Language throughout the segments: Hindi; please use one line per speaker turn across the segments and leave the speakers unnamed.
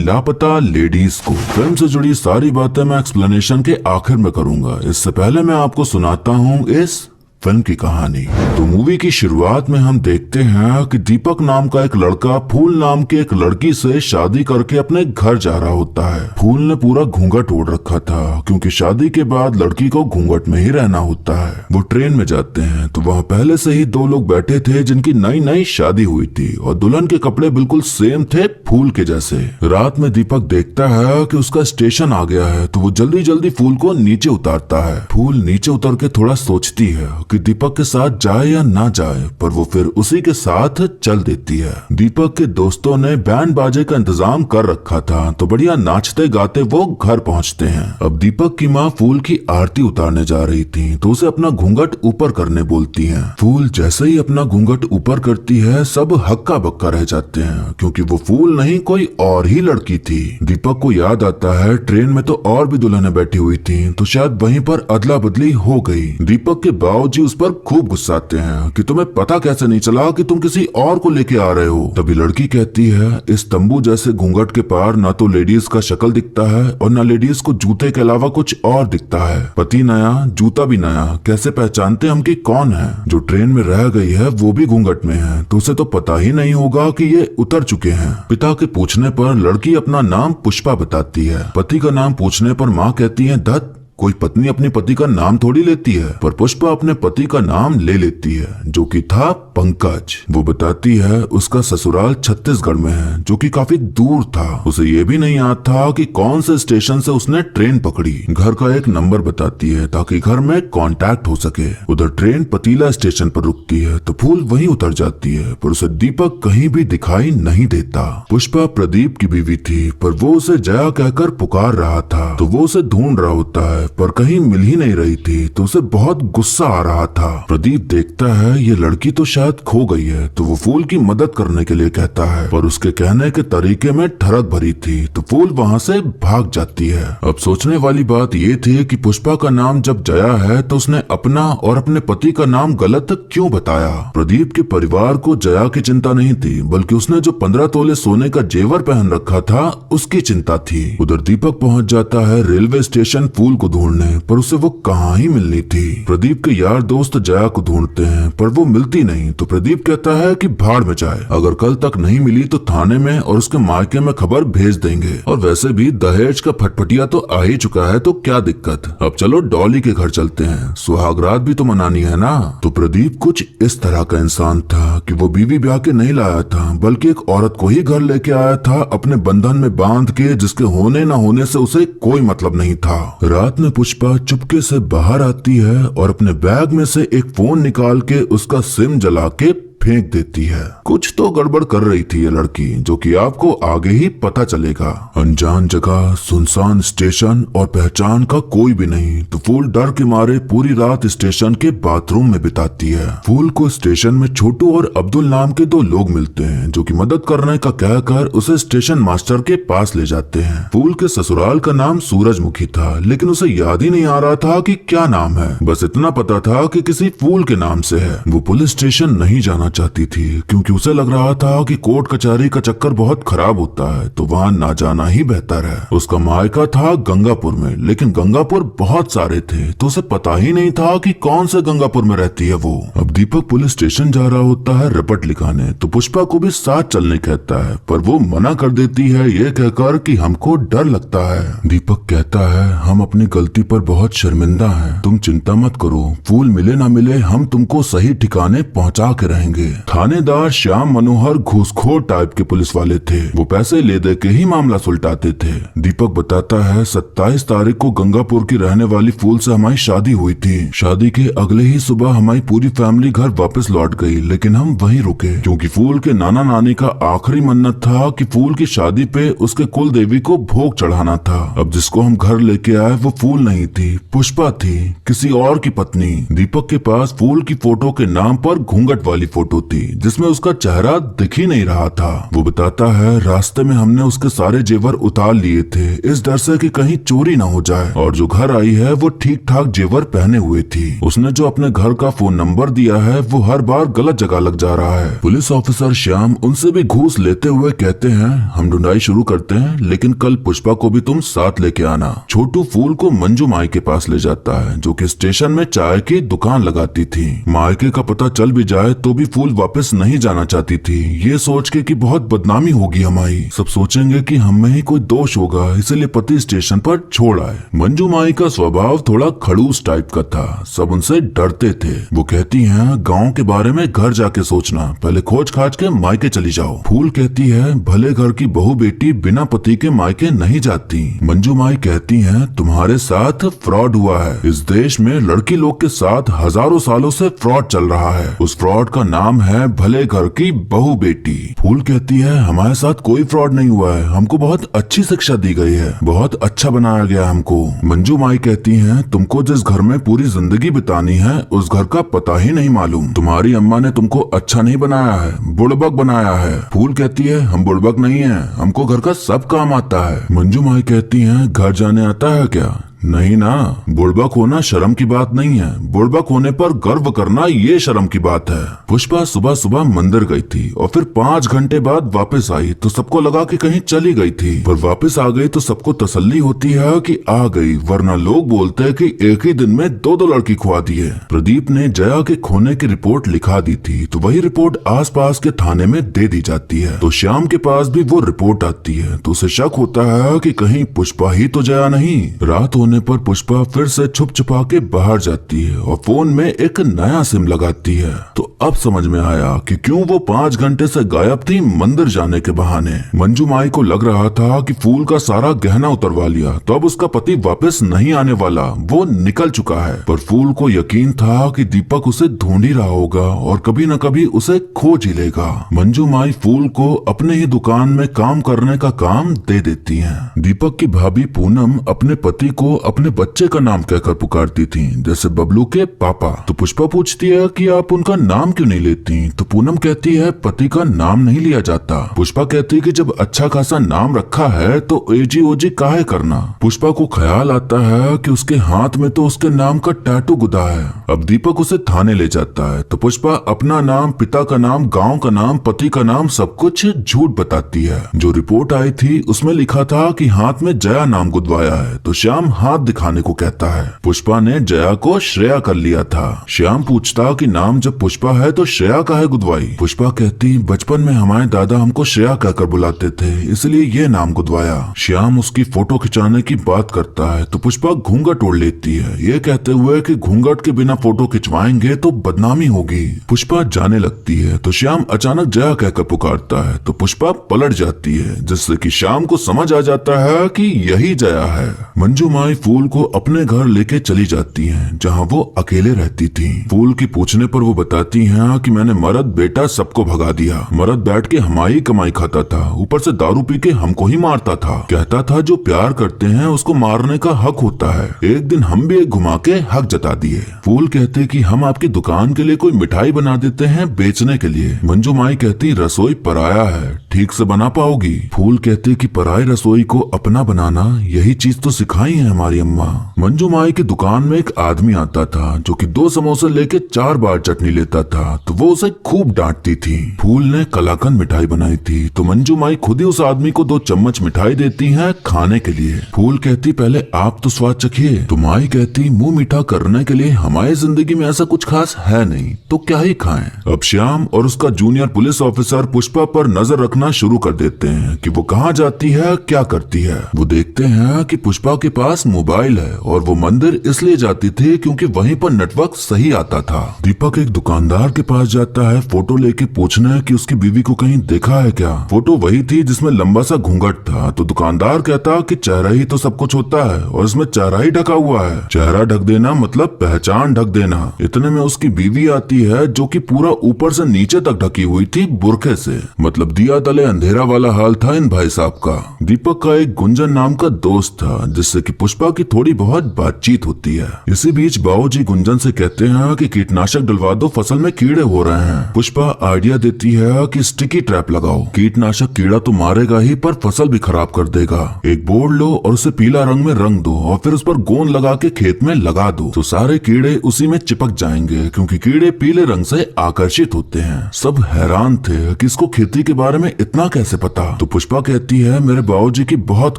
लापता लेडीज को। फिल्म से जुड़ी सारी बातें मैं एक्सप्लेनेशन के आखिर में करूंगा। इससे पहले मैं आपको सुनाता हूँ इस फिल्म की कहानी। तो मूवी की शुरुआत में हम देखते हैं कि दीपक नाम का एक लड़का फूल नाम की एक लड़की से शादी करके अपने घर जा रहा होता है। फूल ने पूरा घूंघट ओढ़ रखा था क्योंकि शादी के बाद लड़की को घूंघट में ही रहना होता है। वो ट्रेन में जाते हैं तो वहाँ पहले से ही दो लोग बैठे थे जिनकी नई नई शादी हुई थी और दुल्हन के कपड़े बिल्कुल सेम थे फूल के जैसे। रात में दीपक देखता है कि उसका स्टेशन आ गया है तो वो जल्दी जल्दी फूल को नीचे उतारता है। फूल नीचे उतर के थोड़ा सोचती है कि दीपक के साथ जाए या ना जाए, पर वो फिर उसी के साथ चल देती है। दीपक के दोस्तों ने बैंड बाजे का इंतजाम कर रखा था तो बढ़िया नाचते गाते वो घर पहुंचते हैं। अब दीपक की माँ फूल की आरती उतारने जा रही थी तो उसे अपना घूंघट ऊपर करने बोलती हैं। फूल जैसे ही अपना घूंघट ऊपर करती है सब हक्का बक्का रह जाते हैं क्योंकि वो फूल नहीं कोई और ही लड़की थी। दीपक को याद आता है ट्रेन में तो और भी दुल्हनें बैठी हुई थी तो शायद वहीं पर अदला बदली हो गई। दीपक के बाबूजी उस पर खूब गुस्साते हैं कि तुम्हें पता कैसे नहीं चला कि तुम किसी और को लेके आ रहे हो। तभी लड़की कहती है इस तंबू जैसे घूंघट के पार ना तो लेडीज का शक्ल दिखता है और ना लेडीज को जूते के अलावा कुछ और दिखता है। पति नया जूता भी नया, कैसे पहचानते हम कि कौन है? जो ट्रेन में रह गई है वो भी घूंघट में है तो उसे तो पता ही नहीं होगा कि ये उतर चुके हैं। पिता के पूछने पर लड़की अपना नाम पुष्पा बताती है। पति का नाम पूछने पर माँ कहती है दत्त, कोई पत्नी अपने पति का नाम थोड़ी लेती है। पर पुष्पा अपने पति का नाम ले लेती है जो कि था पंकज। वो बताती है उसका ससुराल छत्तीसगढ़ में है जो कि काफी दूर था। उसे ये भी नहीं याद था कि कौन से स्टेशन से उसने ट्रेन पकड़ी। घर का एक नंबर बताती है ताकि घर में कांटेक्ट हो सके। उधर ट्रेन पतीला स्टेशन पर रुकती है तो फूल वहीं उतर जाती है पर उसे दीपक कहीं भी दिखाई नहीं देता। पुष्पा प्रदीप की बीवी थी पर वो उसे जया कहकर पुकार रहा था तो वो उसे ढूंढ रहा होता है पर कहीं मिल ही नहीं रही थी तो उसे बहुत गुस्सा आ रहा था। प्रदीप देखता है ये लड़की तो शायद खो गई है तो वो फूल की मदद करने के लिए कहता है पर उसके कहने के तरीके में ठरक भरी थी तो फूल वहाँ से भाग जाती है। अब सोचने वाली बात ये थी कि पुष्पा का नाम जब जया है तो उसने अपना और अपने पति का नाम गलत क्यों बताया? प्रदीप के परिवार को जया की चिंता नहीं थी बल्कि उसने जो 15 तोले सोने का जेवर पहन रखा था उसकी चिंता थी। उधर दीपक पहुँच जाता है रेलवे स्टेशन फूल को ढूंढने पर उसे वो कहाँ ही मिलनी थी। प्रदीप के यार दोस्त जया को ढूंढते हैं पर वो मिलती नहीं तो प्रदीप कहता है कि भाड़ में जाए, अगर कल तक नहीं मिली तो थाने में और उसके मायके में खबर भेज देंगे। और वैसे भी दहेज का फटफटिया तो आ ही चुका है तो क्या दिक्कत। अब चलो डॉली के घर चलते हैं, सुहागरात भी तो मनानी है ना। तो प्रदीप कुछ इस तरह का इंसान था कि वो बीवी ब्याह के नहीं लाया था बल्कि एक औरत को ही घर लेके आया था अपने बंधन में बांध के जिसके होने न होने से उसे कोई मतलब नहीं था। रात में पुष्पा चुपके से बाहर आती है और अपने बैग में से एक फोन निकाल के उसका सिम जला के फेंक देती है। कुछ तो गड़बड़ कर रही थी ये लड़की जो कि आपको आगे ही पता चलेगा। अनजान जगह, सुनसान स्टेशन और पहचान का कोई भी नहीं तो फूल डर के मारे पूरी रात स्टेशन के बाथरूम में बिताती है। फूल को स्टेशन में छोटू और अब्दुल नाम के दो लोग मिलते हैं जो कि मदद करने का कहकर उसे स्टेशन मास्टर के पास ले जाते हैं। फूल के ससुराल का नाम सूरजमुखी था लेकिन उसे याद ही नहीं आ रहा था कि क्या नाम है, बस इतना पता था कि किसी फूल के नाम से है। वो पुलिस स्टेशन नहीं जाना चाहती थी क्योंकि उसे लग रहा था कि कोर्ट कचहरी का चक्कर बहुत खराब होता है तो वहाँ ना जाना ही बेहतर है। उसका मायका था गंगापुर में लेकिन गंगापुर बहुत सारे थे तो उसे पता ही नहीं था कि कौन से गंगापुर में रहती है वो। अब दीपक पुलिस स्टेशन जा रहा होता है रिपोर्ट लिखाने तो पुष्पा को भी साथ चलने कहता है पर वो मना कर देती है ये कहकर कि हमको डर लगता है। दीपक कहता है हम अपनी गलती पर बहुत शर्मिंदा हैं, तुम चिंता मत करो, फूल मिले ना मिले हम तुमको सही ठिकाने पहुँचा के रहेंगे। थानेदार श्याम मनोहर घूसखोर टाइप के पुलिस वाले थे, वो पैसे ले दे के ही मामला सुलटाते थे। दीपक बताता है 27 तारीख को गंगापुर की रहने वाली फूल से हमारी शादी हुई थी। शादी के अगले ही सुबह हमारी पूरी फैमिली घर वापस लौट गई लेकिन हम वहीं रुके क्योंकि फूल के नाना नानी का आखिरी मन्नत था कि फूल की शादी पे उसके कुल देवी को भोग चढ़ाना था। अब जिसको हम घर लेके आए वो फूल नहीं थी, पुष्पा थी, किसी और की पत्नी। दीपक के पास फूल की फोटो के नाम पर घूंघट वाली फोटो फोटो थी जिसमें उसका चेहरा दिख ही नहीं रहा था। वो बताता है रास्ते में हमने उसके सारे जेवर उतार लिए थे इस डर से कि कहीं चोरी ना हो जाए, और जो घर आई है वो ठीक ठाक जेवर पहने हुए थी। उसने जो अपने घर का फोन नंबर दिया है वो हर बार गलत जगह लग जा रहा है। पुलिस ऑफिसर श्याम उनसे भी घूस लेते हुए कहते हैं हम ढूंढाई शुरू करते हैं, लेकिन कल पुष्पा को भी तुम साथ लेके आना। छोटू फूल को मंजू माई के पास ले जाता है जो कि स्टेशन में चाय की दुकान लगाती थी। मायके का पता चल भी जाए तो भी फूल वापस नहीं जाना चाहती थी, ये सोच के कि बहुत बदनामी होगी हमारी, सब सोचेंगे कि हम में ही कोई दोष होगा, इसलिए पति स्टेशन पर छोड़ आए। मंजू माई का स्वभाव थोड़ा खड़ूस टाइप का था, सब उनसे डरते थे। वो कहती हैं गांव के बारे में घर जाके सोचना, पहले खोज खाज के मायके चली जाओ। फूल कहती है भले घर की बहू बेटी बिना पति के मायके नहीं जाती। मंजू माई कहती हैं तुम्हारे साथ फ्रॉड हुआ है, इस देश में लड़की लोग के साथ हजारों सालों से फ्रॉड चल रहा है, उस फ्रॉड का नाम है भले घर की बहू बेटी। फूल कहती है हमारे साथ कोई फ्रॉड नहीं हुआ है, हमको बहुत अच्छी शिक्षा दी गई है, बहुत अच्छा बनाया गया हमको। मंजू माई कहती हैं तुमको जिस घर में पूरी जिंदगी बितानी है उस घर का पता ही नहीं मालूम, तुम्हारी अम्मा ने तुमको अच्छा नहीं बनाया है, बुड़बक बनाया है। फूल कहती है हम बुड़बक नहीं है, हमको घर का सब काम आता है। मंजू माई कहती हैं घर जाने आता है क्या? नहीं ना, बुड़बक होना शर्म की बात नहीं है, बुड़बक होने पर गर्व करना ये शर्म की बात है। पुष्पा सुबह सुबह मंदिर गई थी और फिर 5 घंटे बाद वापस आई तो सबको लगा कि कहीं चली गई थी, पर वापस आ गई तो सबको तसल्ली होती है कि आ गई, वरना लोग बोलते हैं कि एक ही दिन में 2 लड़की खुआ दी है। प्रदीप ने जया के खोने की रिपोर्ट लिखा दी थी तो वही रिपोर्ट आसपास के थाने में दे दी जाती है, तो श्याम के पास भी वो रिपोर्ट आती है तो उसे शक होता है कि कहीं पुष्पा ही तो जया नहीं। रात होने पर पुष्पा फिर से छुप छुपा के बाहर जाती है और फोन में एक नया सिम लगाती है, तो अब समझ में आया कि क्यों वो 5 घंटे से गायब थी मंदिर जाने के बहाने। मंजू माई को लग रहा था कि फूल का सारा गहना उतरवा लिया तो अब उसका पति वापस नहीं आने वाला, वो निकल चुका है, पर फूल को यकीन था कि दीपक उसे ढूंढ ही रहा होगा और कभी न कभी उसे खोज ही लेगा। मंजू माई फूल को अपने ही दुकान में काम करने का काम दे देती है। दीपक की भाभी पूनम अपने पति को अपने बच्चे का नाम कहकर पुकारती थी, जैसे बबलू के पापा। तो पुष्पा पूछती है कि आप उनका नाम क्यों नहीं लेती, तो पूनम कहती है पति का नाम नहीं लिया जाता। पुष्पा कहती है कि जब अच्छा खासा नाम रखा है तो एजी ओजी काहे करना। पुष्पा को ख्याल आता है कि उसके हाथ में तो उसके नाम का टैटू गुदा है। अब दीपक उसे थाने ले जाता है तो पुष्पा अपना नाम, पिता का नाम, गाँव का नाम, पति का नाम सब कुछ झूठ बताती है। जो रिपोर्ट आई थी उसमें लिखा था कि हाथ में जया नाम गुदवाया है, तो श्याम हाथ दिखाने को कहता है। पुष्पा ने जया को श्रेया कर लिया था। श्याम पूछता कि नाम जब पुष्पा है तो श्रेया काहे गुदवाई। पुष्पा कहती बचपन में हमारे दादा हमको श्रेया कहकर बुलाते थे इसलिए ये नाम गुदवाया। श्याम उसकी फोटो खिंचाने की बात करता है तो पुष्पा घूंघट ओढ़ लेती है, ये कहते हुए कि घूंघट के बिना फोटो खिंचवाएंगे तो बदनामी होगी। पुष्पा जाने लगती है तो श्याम अचानक जया कहकर पुकारता है तो पुष्पा पलट जाती है, जिससे कि श्याम को समझ आ जाता है कि यही जया है। मंजू माई फूल को अपने घर लेके चली जाती हैं, जहां वो अकेले रहती थी। फूल की पूछने पर वो बताती हैं कि मैंने मर्द बेटा सबको भगा दिया, मर्द बैठ के हमारी कमाई खाता था, ऊपर से दारू पी के हमको ही मारता था, कहता था जो प्यार करते हैं उसको मारने का हक होता है। एक दिन हम भी एक घुमा के हक जता दिए। फूल कहते कि हम आपकी दुकान के लिए कोई मिठाई बना देते हैं बेचने के लिए। मंजू माई कहती रसोई पराया है, ठीक से बना पाओगी। फूल कहते कि पराई रसोई को अपना बनाना यही चीज तो सिखाई है हमारी अम्मा। मंजू माई की दुकान में एक आदमी आता था जो कि 2 समोसे लेके 4 बार चटनी लेता था, तो वो उसे खूब डांटती थी। फूल ने कलाकंद मिठाई बनाई थी तो मंजू माई खुद ही उस आदमी को 2 चम्मच मिठाई देती है खाने के लिए। फूल कहती पहले आप तो स्वाद चखिए, तो माई कहती मुंह मीठा करने के लिए हमारी जिंदगी में ऐसा कुछ खास है नहीं तो क्या ही खाएं। अब श्याम और उसका जूनियर पुलिस ऑफिसर पुष्पा पर नजर रखना शुरू कर देते हैं कि वो कहाँ जाती है, क्या करती है। वो देखते हैं कि पुष्पा के पास मोबाइल है और वो मंदिर इसलिए जाती थी क्योंकि वहीं पर नेटवर्क सही आता था। दीपक एक दुकानदार के पास जाता है फोटो लेके पूछना है कि उसकी बीवी को कहीं देखा है क्या। फोटो वही थी जिसमें लंबा सा घूंघट था, तो दुकानदार कहता कि चेहरा ही तो सब कुछ होता है और इसमें चेहरा ही ढका हुआ है। चेहरा ढक देना मतलब पहचान ढक देना। इतने में उसकी बीवी आती है जो कि पूरा ऊपर से नीचे तक ढकी हुई थी बुरखे से, मतलब दिया तले अंधेरा वाला हाल था इन भाई साहब का। दीपक का एक गुंजन नाम का दोस्त था जिससे कि पुष्पा पुष्पा की थोड़ी बहुत बातचीत होती है। इसी बीच बाबूजी गुंजन से कहते हैं कि कीटनाशक डलवा दो, फसल में कीड़े हो रहे हैं। पुष्पा आइडिया देती है कि स्टिकी ट्रैप लगाओ, कीटनाशक कीड़ा तो मारेगा ही पर फसल भी खराब कर देगा। एक बोर्ड लो और उसे पीला रंग में रंग दो और फिर उस पर गोंद लगा के खेत में लगा दो तो सारे कीड़े उसी में चिपक जाएंगे, क्योंकि कीड़े पीले रंग से आकर्षित होते हैं। सब हैरान थे कि इसको खेती के बारे में इतना कैसे पता। तो पुष्पा कहती है मेरे बाबूजी की बहुत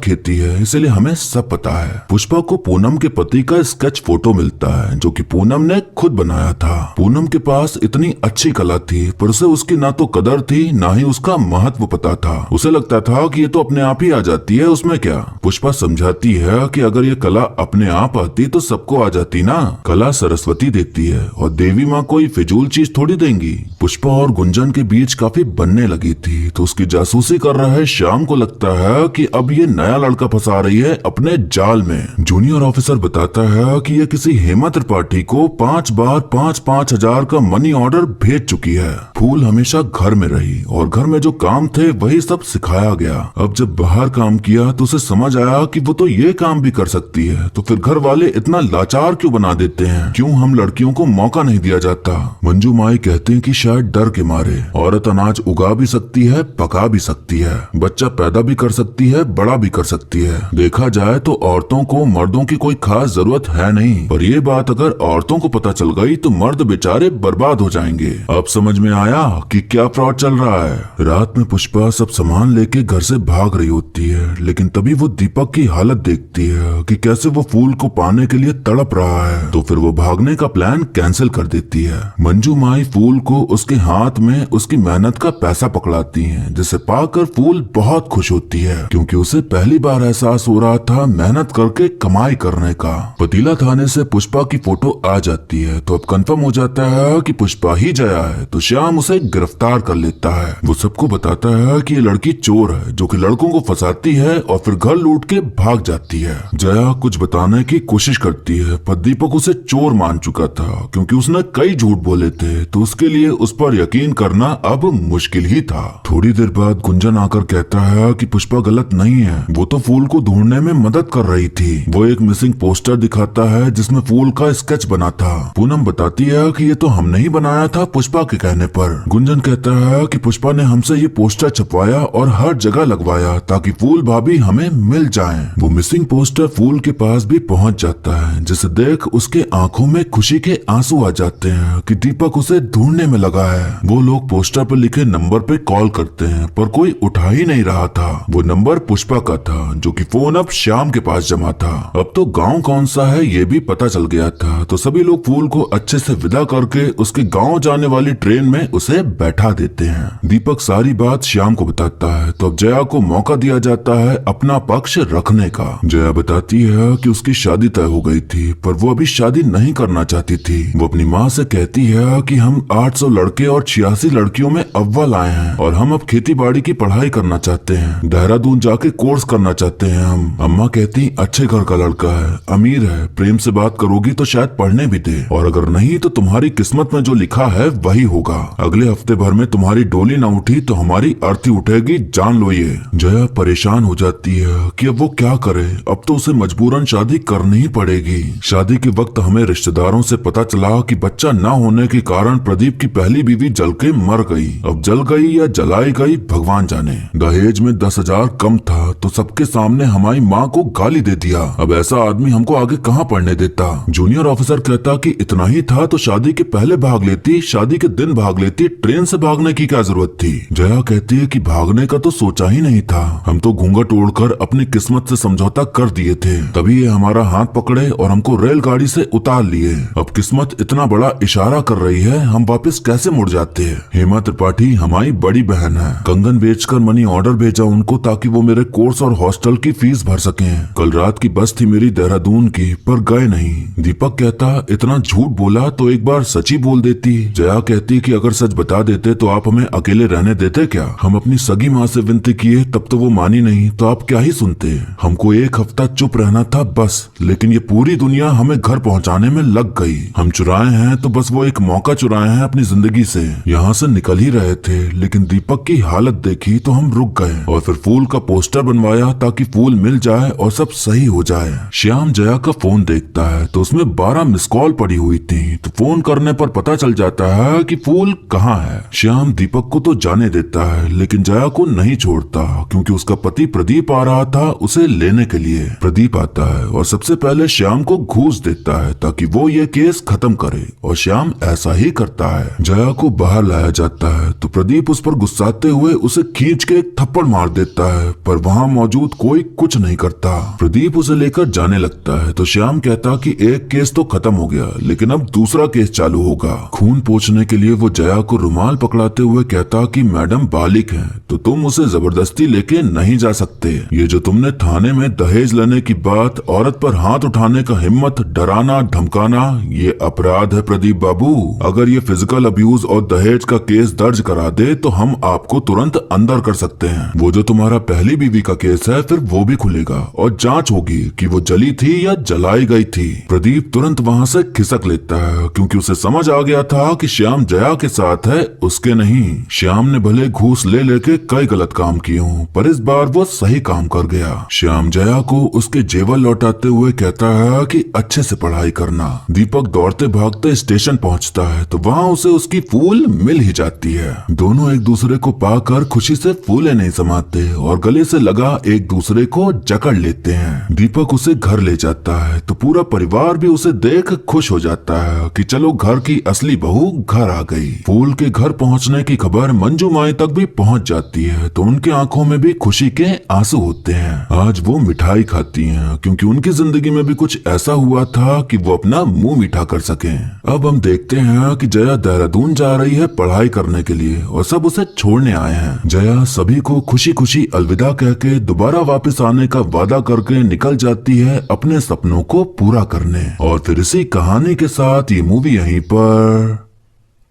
खेती है, इसलिए हमें सब पता है। पुष्पा को पूनम के पति का स्केच फोटो मिलता है जो कि पूनम ने खुद बनाया था। पूनम के पास इतनी अच्छी कला थी पर उसे उसकी ना तो कदर थी ना ही उसका महत्व पता था। उसे लगता था कि ये तो अपने आप ही आ जाती है, उसमें क्या। पुष्पा समझाती है कि अगर ये कला अपने आप आती तो सबको आ जाती ना। कला सरस्वती देती है और देवी माँ कोई फिजूल चीज थोड़ी देंगी। पुष्पा और गुंजन के बीच काफी बनने लगी थी तो उसकी जासूसी कर रहे श्याम को लगता है कि अब ये नया लड़का फंसा रही है अपने जाल में। जूनियर ऑफिसर बताता है कि ये किसी हेमा त्रिपाठी को 5 बार 5-5 हजार का मनी ऑर्डर भेज चुकी है। फूल हमेशा घर में रही और घर में जो काम थे वही सब सिखाया गया। अब जब बाहर काम किया तो उसे समझ आया कि वो तो ये काम भी कर सकती है, तो फिर घर वाले इतना लाचार क्यों बना देते हैं, क्यों हम लड़कियों को मौका नहीं दिया जाता। मंजू माई कहते हैं कि शायद डर के मारे। औरत अनाज उगा भी सकती है, पका भी सकती है, बच्चा पैदा भी कर सकती है, बड़ा भी कर सकती है। देखा जाए तो औरतों को मर्दों की कोई खास जरूरत है नहीं, पर ये बात अगर औरतों को पता चल गई तो मर्द बेचारे बर्बाद हो जाएंगे। अब समझ में आया कि क्या फ्रॉड चल रहा है। रात में पुष्पा सब सामान लेके घर से भाग रही होती है, लेकिन तभी वो दीपक की हालत देखती है कि कैसे वो फूल को पाने के लिए तड़प रहा है, तो फिर वो भागने का प्लान कैंसिल कर देती है। मंजू माई फूल को उसके हाथ में उसकी मेहनत का पैसा पकड़ाती है, जिसे पाकर फूल बहुत खुश होती है, क्योंकि उसे पहली बार एहसास हो रहा था मेहनत करके कमाई करने का। पतीला थाने से पुष्पा की फोटो आ जाती है तो अब कंफर्म हो जाता है कि पुष्पा ही जया है, तो श्याम उसे गिरफ्तार कर लेता है। वो सबको बताता है कि ये लड़की चोर है जो कि लड़कों को फंसाती है और फिर घर लूट के भाग जाती है। जया कुछ बताने की कोशिश करती है पर दीपक उसे चोर मान चुका था, क्योंकि उसने कई झूठ बोले थे, तो उसके लिए उस पर यकीन करना अब मुश्किल ही था। थोड़ी देर बाद गुंजन आकर कहता है कि पुष्पा गलत नहीं है, वो तो फूल को ढूंढने में मदद कर रही थी। वो एक मिसिंग पोस्टर दिखाता है जिसमें फूल का स्केच बना था। पूनम बताती है कि ये तो हमने ही बनाया था पुष्पा के कहने पर। गुंजन कहता है कि पुष्पा ने हमसे ये पोस्टर छपवाया और हर जगह लगवाया ताकि फूल भाभी हमें मिल जाएं। वो मिसिंग पोस्टर फूल के पास भी पहुंच जाता है, जिसे देख उसके आंखों में खुशी के आंसू आ जाते हैं कि दीपक उसे ढूंढने में लगा है। वो लोग पोस्टर पर लिखे नंबर पे कॉल करते हैं पर कोई उठा ही नहीं रहा था। वो नंबर पुष्पा का था जो कि फोन अब श्याम के पास जमा था। अब तो गांव कौन सा है ये भी पता चल गया था, तो सभी लोग फूल को अच्छे से विदा करके उसके गांव जाने वाली ट्रेन में उसे बैठा देते हैं। दीपक सारी बात श्याम को बताता है तो अब जया को मौका दिया जाता है अपना पक्ष रखने का। जया बताती है कि उसकी शादी तय हो गई थी पर वो अभी शादी नहीं करना चाहती थी। वो अपनी माँ से कहती है कि हम 800 लड़के और 86 लड़कियों में अव्वल आए हैं और हम अब खेती बाड़ी की पढ़ाई करना चाहते हैं, देहरादून जाके कोर्स करना चाहते हैं हम। अम्मा कहती अच्छे घर का लड़का है, अमीर है, प्रेम से बात करोगी तो शायद पढ़ने भी दे, और अगर नहीं तो तुम्हारी किस्मत में जो लिखा है वही होगा। अगले हफ्ते भर में तुम्हारी डोली न उठी तो हमारी अर्थी उठेगी, जान लो ये। जया परेशान हो जाती है कि अब वो क्या करे, अब तो उसे मजबूरन शादी करनी ही पड़ेगी। शादी के वक्त हमें रिश्तेदारों से पता चला कि बच्चा न होने के कारण प्रदीप की पहली बीवी जल के मर गई। अब जल गई या जलाई गई भगवान जाने। दहेज में 10,000 कम था तो सबके सामने हमारी माँ को गाली दे दिया। अब ऐसा आदमी हमको आगे कहाँ पढ़ने देता। जूनियर ऑफिसर कहता कि इतना ही था तो शादी के पहले भाग लेती, शादी के दिन भाग लेती, ट्रेन से भागने की क्या जरूरत थी। जया कहती है कि भागने का तो सोचा ही नहीं था, हम तो घूंघट ओढ़कर अपनी किस्मत से समझौता कर दिए थे, तभी ये हमारा हाथ पकड़े और हमको रेलगाड़ी से उतार लिए। अब किस्मत इतना बड़ा इशारा कर रही है, हम वापस कैसे मुड़ जाते हैं। हेमा त्रिपाठी हमारी बड़ी बहन है, कंगन बेचकर मनी ऑर्डर भेजा उनको ताकि वो मेरे कोर्स और हॉस्टल की फीस भर सकें। कल रात की बस थी मेरी देहरादून की, पर गए नहीं। दीपक कहता इतना झूठ बोला तो एक बार सच ही बोल देती। जया कहती कि अगर सच बता देते तो आप हमें अकेले रहने देते क्या। हम अपनी सगी माँ से विनती किए तब तो वो मानी नहीं, तो आप क्या ही सुनते। हमको एक हफ्ता चुप रहना था बस, लेकिन ये पूरी दुनिया हमें घर पहुंचाने में लग गई। हम चुराए हैं तो बस वो एक मौका चुराए हैं अपनी जिंदगी से। यहाँ से निकल ही रहे थे, लेकिन दीपक की हालत देखी तो हम रुक गए और फिर फूल का पोस्टर बनवाया ताकि फूल मिल जाए और सब सही हो जाए। श्याम जया का फोन देखता है तो उसमें 12 मिस कॉल पड़ी हुई थी, तो फोन करने पर पता चल जाता है कि फूल कहाँ है। श्याम दीपक को तो जाने देता है, लेकिन जया को नहीं छोड़ता क्योंकि उसका पति प्रदीप आ रहा था उसे लेने के लिए। प्रदीप आता है और सबसे पहले श्याम को घूस देता है ताकि वो ये केस खत्म करे, और श्याम ऐसा ही करता है। जया को बाहर लाया जाता है तो प्रदीप उस पर गुस्साते हुए उसे खींच के एक थप्पड़ मार देता है, पर वहाँ मौजूद कोई कुछ नहीं करता। प्रदीप उसे लेकर जाने लगता है तो श्याम कहता कि एक केस तो खत्म हो गया, लेकिन अब दूसरा केस चालू होगा। खून पोंछने के लिए वो जया को रुमाल पकड़ाते हुए कहता कि मैडम बालिक है तो तुम उसे जबरदस्ती लेके नहीं जा सकते। ये जो तुमने थाने में दहेज लेने की बात, औरत पर हाथ उठाने का हिम्मत, डराना धमकाना, ये अपराध है प्रदीप बाबू। अगर ये फिजिकल अब्यूज और दहेज का केस दर्ज करा दे तो हम आपको तुरंत अंदर कर सकते हैं। वो जो तुम्हारा पहली बीवी का केस है फिर वो भी खुलेगा और जांच होगी कि वो जली थी या जलाई गई थी। प्रदीप तुरंत वहाँ से खिसक लेता है क्योंकि उसे समझ आ गया था कि श्याम जया के साथ है, उसके नहीं। श्याम ने भले घूस ले लेके कई गलत काम किए हों, पर इस बार वो सही काम कर गया। श्याम जया को उसके जेवर लौटाते हुए कहता है कि अच्छे से पढ़ाई करना। दीपक दौड़ते भागते स्टेशन पहुंचता है तो वहाँ उसे उसकी फूल मिल ही जाती है। दोनों एक दूसरे को पाकर खुशी से फूले नहीं समाते और गले से लगा एक दूसरे को जकड़ लेते हैं। दीपक उसे घर ले जाता है तो पूरा परिवार भी उसे देख खुश हो जाता है कि चलो घर की असली बहू घर आ गई। फूल के घर पहुंचने की खबर मंजू माई तक भी पहुंच जाती है तो उनकी आंखों में भी खुशी के आंसू होते हैं। आज वो मिठाई खाती हैं क्योंकि उनकी जिंदगी में भी कुछ ऐसा हुआ था कि वो अपना मुंह मीठा कर सकें। अब हम देखते हैं कि जया देहरादून जा रही है पढ़ाई करने के लिए और सब उसे छोड़ने आए हैं। जया सभी को खुशी खुशी अलविदा कह के दोबारा वापस आने का वादा करके निकल जाती है अपने सपनों को पूरा करने। और फिर इसी कहानी के साथ ये मूवी यहीं पर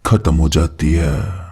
खत्म हो जाती है।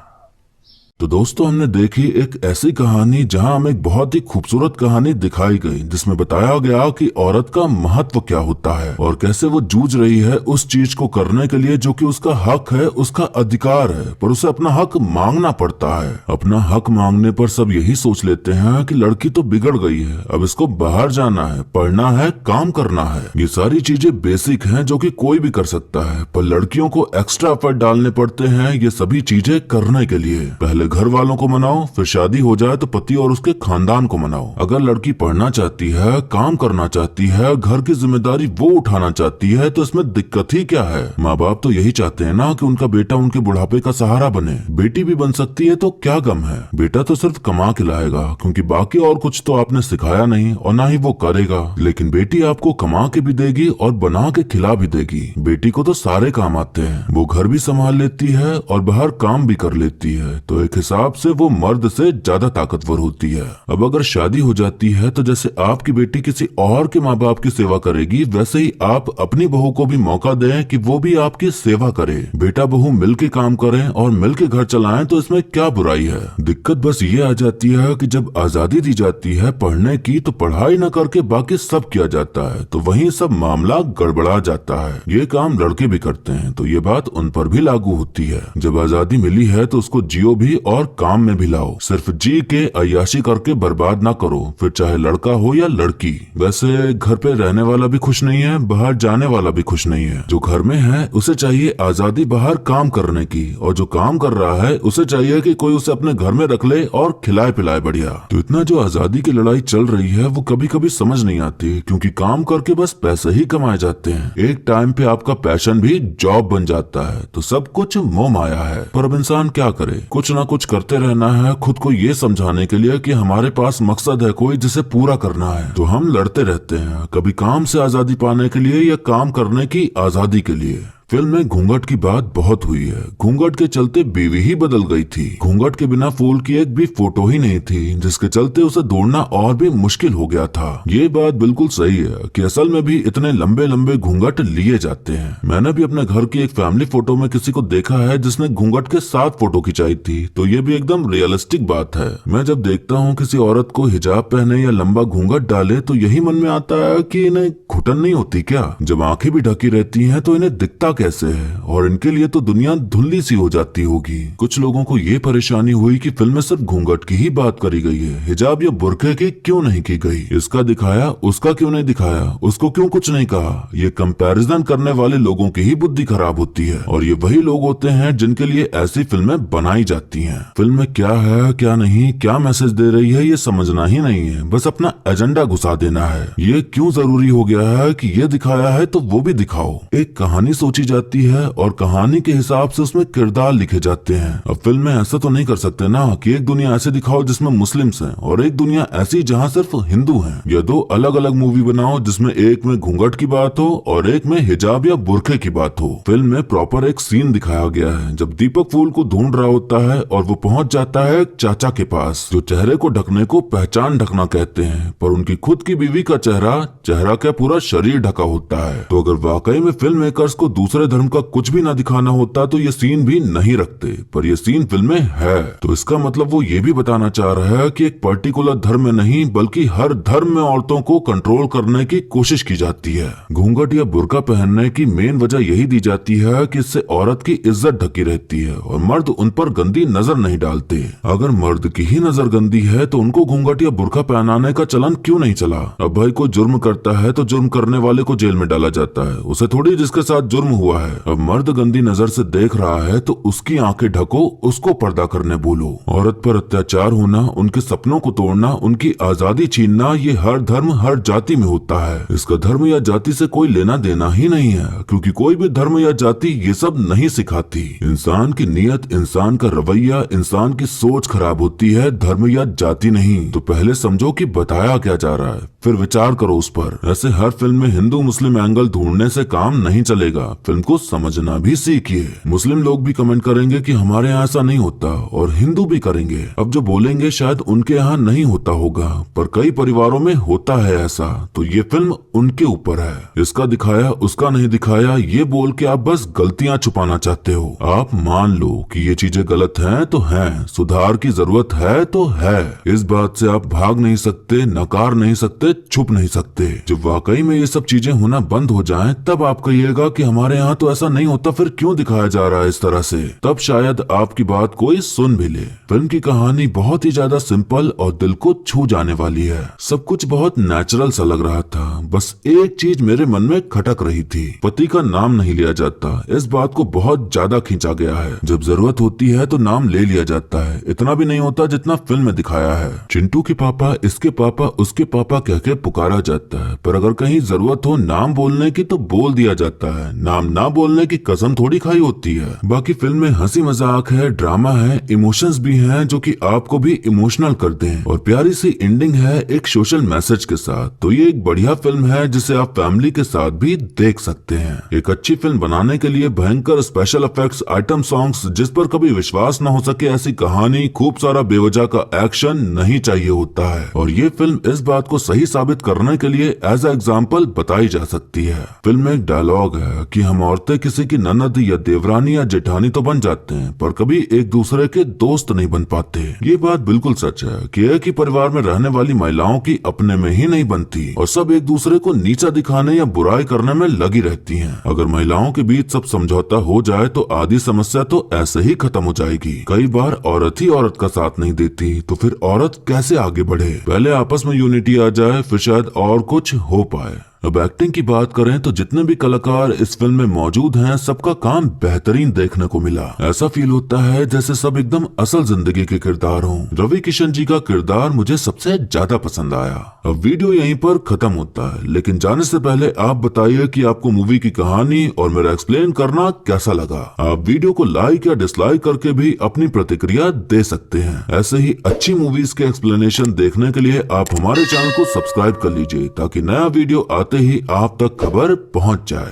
तो दोस्तों हमने देखी एक ऐसी कहानी जहां हमें एक बहुत ही खूबसूरत कहानी दिखाई गई जिसमें बताया गया कि औरत का महत्व क्या होता है और कैसे वो जूझ रही है उस चीज को करने के लिए जो कि उसका हक है, उसका अधिकार है, पर उसे अपना हक मांगना पड़ता है। अपना हक मांगने पर सब यही सोच लेते हैं कि लड़की तो बिगड़ गई है, अब इसको बाहर जाना है, पढ़ना है, काम करना है। ये सारी चीजें बेसिक हैं जो कि कोई भी कर सकता है, पर लड़कियों को एक्स्ट्रा एफर्ट डालने पड़ते हैं ये सभी चीजें करने के लिए। पहले घर वालों को मनाओ, फिर शादी हो जाए तो पति और उसके खानदान को मनाओ। अगर लड़की पढ़ना चाहती है, काम करना चाहती है, घर की जिम्मेदारी वो उठाना चाहती है तो इसमें दिक्कत ही क्या है। माँ बाप तो यही चाहते हैं ना कि उनका बेटा उनके बुढ़ापे का सहारा बने। बेटी भी बन सकती है तो क्या गम है, बेटा तो सिर्फ कमा के लाएगा क्योंकि बाकी और कुछ तो आपने सिखाया नहीं और ना ही वो करेगा। लेकिन बेटी आपको कमा के भी देगी और बना के खिला भी देगी। बेटी को तो सारे काम आते हैं, वो घर भी संभाल लेती है और बाहर काम भी कर लेती है, तो एक हिसाब से वो मर्द से ज्यादा ताकतवर होती है। अब अगर शादी हो जाती है तो जैसे आपकी बेटी किसी और के माँ बाप की सेवा करेगी, वैसे ही आप अपनी बहू को भी मौका दें कि वो भी आपकी सेवा करे। बेटा बहू मिलके काम करें और मिलके घर चलाएं तो इसमें क्या बुराई है। दिक्कत बस ये आ जाती है कि जब आजादी दी जाती है पढ़ने की तो पढ़ाई न करके बाकी सब किया जाता है, तो वहीं सब मामला गड़बड़ा जाता है। ये काम लड़के भी करते हैं तो ये बात उन पर भी लागू होती है। जब आजादी मिली है तो उसको जियो भी और काम में भी लाओ। सिर्फ जी के अय्याशी करके बर्बाद ना करो, फिर चाहे लड़का हो या लड़की। वैसे घर पे रहने वाला भी खुश नहीं है, बाहर जाने वाला भी खुश नहीं है। जो घर में है उसे चाहिए आजादी बाहर काम करने की, और जो काम कर रहा है उसे चाहिए कि कोई उसे अपने घर में रख ले और खिलाए पिलाए बढ़िया। तो इतना जो आजादी की लड़ाई चल रही है वो कभी कभी समझ नहीं आती, क्योंकि काम करके बस पैसे ही कमाए जाते हैं। एक टाइम पे आपका पैशन भी जॉब बन जाता है, तो सब कुछ मोह माया है। पर अब इंसान क्या करे, कुछ ना कुछ करते रहना है खुद को ये समझाने के लिए कि हमारे पास मकसद है कोई जिसे पूरा करना है। तो हम लड़ते रहते हैं, कभी काम से आजादी पाने के लिए या काम करने की आजादी के लिए। फिल्म में घूंघट की बात बहुत हुई है। घूंघट के चलते बीवी ही बदल गई थी। घूंघट के बिना फूल की एक भी फोटो ही नहीं थी, जिसके चलते उसे ढूंढना और भी मुश्किल हो गया था। ये बात बिल्कुल सही है कि असल में भी इतने लंबे लंबे घूंघट लिए जाते हैं। मैंने भी अपने घर की एक फैमिली फोटो में किसी को देखा है जिसने घूंघट के साथ फोटो खिंचाई थी, तो ये भी एकदम रियलिस्टिक बात है। मैं जब देखता हूँ किसी औरत को हिजाब पहने या लंबा घूंघट डाले तो यही मन में आता है कि इन्हें घुटन नहीं होती क्या? जब आंखें भी ढकी रहती हैं तो इन्हें दिखता कैसे है? और इनके लिए तो दुनिया धुंधली सी हो जाती होगी। कुछ लोगों को ये परेशानी हुई कि फिल्म में सिर्फ घूंघट की ही बात करी गई है, हिजाब या बुर्के की क्यों नहीं की गई? इसका दिखाया, उसका क्यों नहीं दिखाया, उसको क्यों कुछ नहीं कहा? ये कंपैरिजन करने वाले लोगों की ही बुद्धि खराब होती है, और ये वही लोग होते हैं जिनके लिए ऐसी फिल्में बनाई जाती हैं। फिल्म में क्या है, क्या नहीं, क्या मैसेज दे रही है, ये समझना ही नहीं है, बस अपना एजेंडा घुसा देना है। ये क्यों जरूरी हो गया है कि ये दिखाया है तो वो भी दिखाओ? एक कहानी सोची जाती है और कहानी के हिसाब से उसमें किरदार लिखे जाते हैं। अब फिल्म में ऐसा तो नहीं कर सकते ना कि एक दुनिया ऐसे दिखाओ जिसमें मुस्लिम्स हैं और एक दुनिया ऐसी जहां सिर्फ हिंदू हैं। या दो अलग अलग मूवी बनाओ जिसमें एक में घूंघट की बात हो और एक में हिजाब या बुर्के की बात हो। फिल्म में प्रॉपर एक सीन दिखाया गया है जब दीपक फूल को ढूंढ रहा होता है और वो पहुंच जाता है एक चाचा के पास जो चेहरे को ढकने को पहचान ढकना कहते हैं, पर उनकी खुद की बीवी का चेहरा क्या पूरा शरीर ढका होता है। तो अगर वाकई में फिल्म मेकर्स को दूसरे धर्म का कुछ भी ना दिखाना होता तो ये सीन भी नहीं रखते, पर ये सीन फिल्म में है। तो इसका मतलब वो ये भी बताना चाह रहा है कि एक पर्टिकुलर धर्म में नहीं बल्कि हर धर्म में औरतों को कंट्रोल करने की कोशिश की जाती है। घूंघट या बुर्का पहनने की मेन वजह यही दी जाती है कि इससे औरत की इज्जत ढकी रहती है और मर्द उन पर गंदी नजर नहीं डालते। अगर मर्द की ही नजर गंदी है तो उनको घूंघट या बुर्का पहनाने का चलन क्यों नहीं चला? अब भाई कोई जुर्म करता है तो जुर्म करने वाले को जेल में डाला जाता है, उसे थोड़ी जिसके साथ जुर्म हुआ है। अब मर्द गंदी नजर से देख रहा है तो उसकी आंखें ढको, उसको पर्दा करने बोलो। औरत पर अत्याचार होना, उनके सपनों को तोड़ना, उनकी आजादी छीनना, ये हर धर्म हर जाति में होता है। इसका धर्म या जाति से कोई लेना देना ही नहीं है, क्योंकि कोई भी धर्म या जाति ये सब नहीं सिखाती। इंसान की नीयत, इंसान का रवैया, इंसान की सोच खराब होती है, धर्म या जाति नहीं। तो पहले समझो कि बताया क्या जा रहा है, फिर विचार करो उस पर। ऐसे हर फिल्म में हिंदू मुस्लिम एंगल ढूंढने से काम नहीं चलेगा, फिल्म को समझना भी सीखिए। मुस्लिम लोग भी कमेंट करेंगे कि हमारे यहाँ ऐसा नहीं होता, और हिंदू भी करेंगे। अब जो बोलेंगे शायद उनके यहाँ नहीं होता होगा, पर कई परिवारों में होता है ऐसा, तो ये फिल्म उनके ऊपर है। इसका दिखाया, उसका नहीं दिखाया, ये बोल के आप बस गलतियाँ छुपाना चाहते हो। आप मान लो कि ये चीजें गलत हैं तो हैं, सुधार की जरूरत है तो है। इस बात से आप भाग नहीं सकते, नकार नहीं सकते, छुप नहीं सकते। जब वाकई में ये सब चीजें होना बंद हो जाएं, तब आप कहिएगा कि हमारे यहाँ तो ऐसा नहीं होता, फिर क्यों दिखाया जा रहा है इस तरह से? तब शायद आपकी बात कोई सुन भी ले। फिल्म की कहानी बहुत ही ज्यादा सिंपल और दिल को छू जाने वाली है। सब कुछ बहुत नेचुरल सा लग रहा था, बस एक चीज मेरे मन में खटक रही थी, पति का नाम नहीं लिया जाता। इस बात को बहुत ज्यादा खींचा गया है। जब जरूरत होती है तो नाम ले लिया जाता है, इतना भी नहीं होता जितना फिल्म में दिखाया है। चिंटू के पापा, इसके पापा, उसके पापा कह के पुकारा जाता है, पर अगर कहीं जरूरत हो नाम बोलने की तो बोल दिया जाता है। नाम ना बोलने की कसम थोड़ी खाई होती है। बाकी फिल्म में हंसी मजाक है, ड्रामा है, इमोशंस भी हैं जो कि आपको भी इमोशनल कर दें, और प्यारी सी एंडिंग है एक सोशल मैसेज के साथ। तो ये एक बढ़िया फिल्म है जिसे आप फैमिली के साथ भी देख सकते हैं। एक अच्छी फिल्म बनाने के लिए भयंकर स्पेशल इफेक्ट्स, आइटम सॉन्ग्स, जिस पर कभी विश्वास न हो सके ऐसी कहानी, खूब सारा बेवजह का एक्शन नहीं चाहिए होता है। और ये फिल्म इस बात को सही साबित करने के लिए एज ए एग्जाम्पल बताई जा सकती है। फिल्म में एक डायलॉग है कि हम औरतें किसी की ननद या देवरानी या जेठानी तो बन जाते हैं, पर कभी एक दूसरे के दोस्त नहीं बन पाते। ये बात बिल्कुल सच है कि एक ही परिवार में रहने वाली महिलाओं की अपने में ही नहीं बनती, और सब एक दूसरे को नीचा दिखाने या बुराई करने में लगी रहती हैं। अगर महिलाओं के बीच सब समझौता हो जाए तो आधी समस्या तो ऐसे ही खत्म हो जाएगी। कई बार औरत ही औरत का साथ नहीं देती, तो फिर औरत कैसे आगे बढ़े? पहले आपस में यूनिटी आ जाए, फिर शायद और कुछ हो पाए। अब एक्टिंग की बात करें तो जितने भी कलाकार इस फिल्म में मौजूद हैं, सबका काम बेहतरीन देखने को मिला। ऐसा फील होता है जैसे सब एकदम असल जिंदगी के किरदार हों। रवि किशन जी का किरदार मुझे सबसे ज्यादा पसंद आया। अब वीडियो यहीं पर खत्म होता है, लेकिन जाने से पहले आप बताइए कि आपको मूवी की कहानी और मेरा एक्सप्लेन करना कैसा लगा। आप वीडियो को लाइक या डिसलाइक करके भी अपनी प्रतिक्रिया दे सकते हैं। ऐसे ही अच्छी मूवीज के एक्सप्लेनेशन देखने के लिए आप हमारे चैनल को सब्सक्राइब कर लीजिए, ताकि नया वीडियो आते ही आप तक खबर पहुंच जाए।